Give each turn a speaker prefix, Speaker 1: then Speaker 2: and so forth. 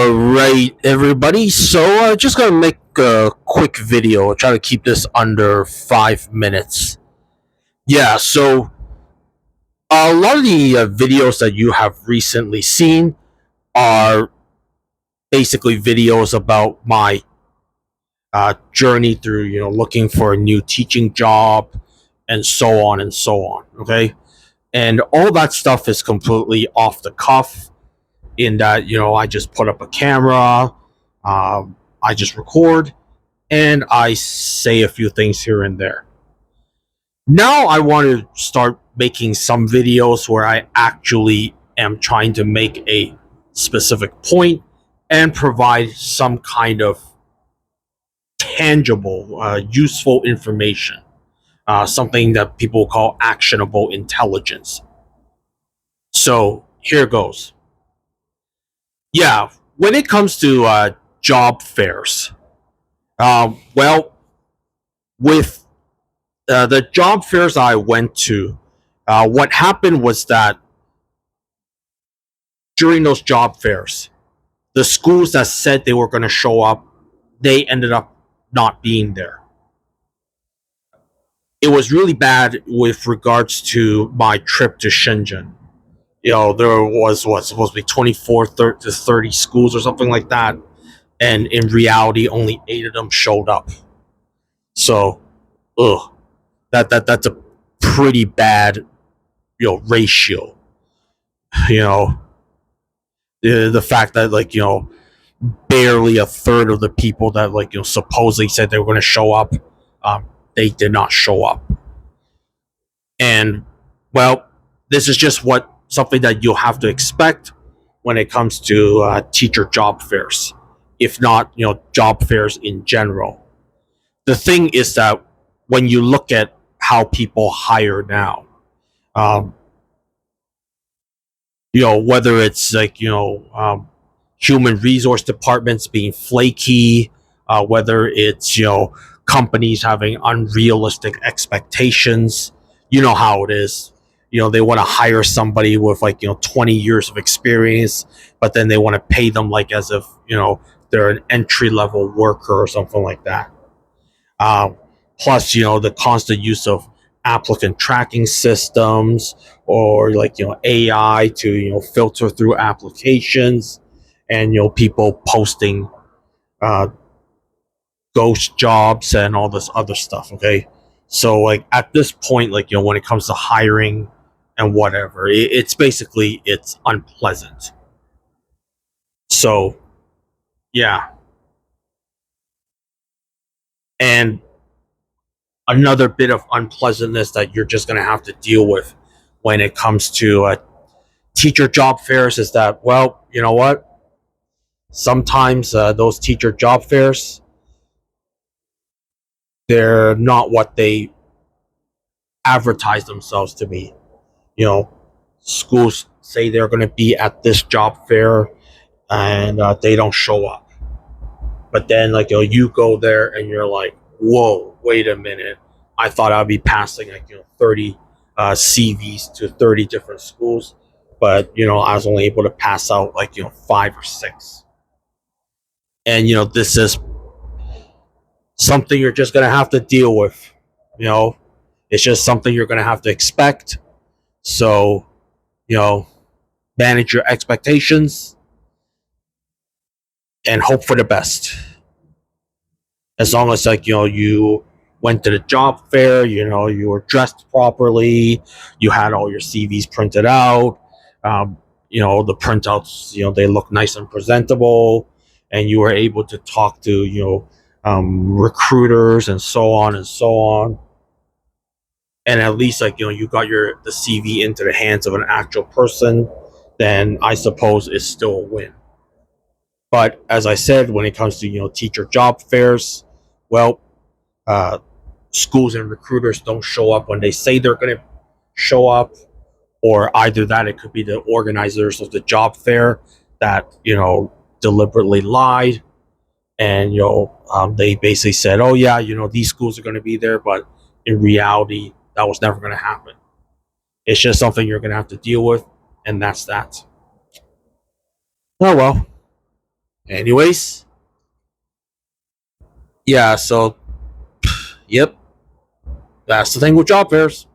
Speaker 1: All right, everybody. So, just gonna make a quick video. I'll try to keep this under 5 minutes. Yeah. So, a lot of the videos that you have recently seen are basically videos about my journey through, looking for a new teaching job, and so on and so on. Okay, and all that stuff is completely off the cuff. In that, I just put up a camera. I just record and I say a few things here and there. Now I want to start making some videos where I actually am trying to make a specific point and provide some kind of tangible, useful information, something that people call actionable intelligence. So here goes. Yeah, when it comes to job fairs, well, with the job fairs I went to, what happened was that during those job fairs, the schools that said they were going to show up, they ended up not being there. It was really bad with regards to my trip to Shenzhen. There was supposed to be 24 to 30 schools or something like that, and in reality, only 8 of them showed up. So, ugh, that's a pretty bad ratio. You know, the fact that barely a third of the people that supposedly said they were going to show up, they did not show up. And well, this is just something that you'll have to expect when it comes to teacher job fairs, if not job fairs in general. The thing is that when you look at how people hire now, whether it's human resource departments being flaky, whether it's companies having unrealistic expectations. You know how it is. They want to hire somebody with 20 years of experience, but then they want to pay them as if they're an entry level worker or something like that. Plus, the constant use of applicant tracking systems, or AI to filter through applications, and people posting ghost jobs and all this other stuff. Okay, so at this point, when it comes to hiring and whatever, it's basically it's unpleasant. So yeah, and another bit of unpleasantness that you're just going to have to deal with when it comes to teacher job fairs is that, well, you know what? Sometimes those teacher job fairs, they're not what they advertise themselves to be. Schools say they're going to be at this job fair, and they don't show up. But then, you go there and you're like, whoa, wait a minute. I thought I'd be passing 30 CVs to 30 different schools, but I was only able to pass out 5 or 6. And this is something you're just gonna have to deal with. It's just something you're gonna have to expect. So, manage your expectations and hope for the best. As long as you went to the job fair, you were dressed properly, you had all your CVs printed out, the printouts, they look nice and presentable, and you were able to talk to recruiters and so on and so on. And at least you got the CV into the hands of an actual person, then I suppose it's still a win. But as I said, when it comes to teacher job fairs, well, schools and recruiters don't show up when they say they're going to show up, or either that, it could be the organizers of the job fair that deliberately lied, and they basically said, oh yeah, these schools are going to be there, but in reality that was never going to happen. It's just something you're going to have to deal with, and that's that. Oh well. Anyways, yeah. So, yep, that's the thing with job fairs.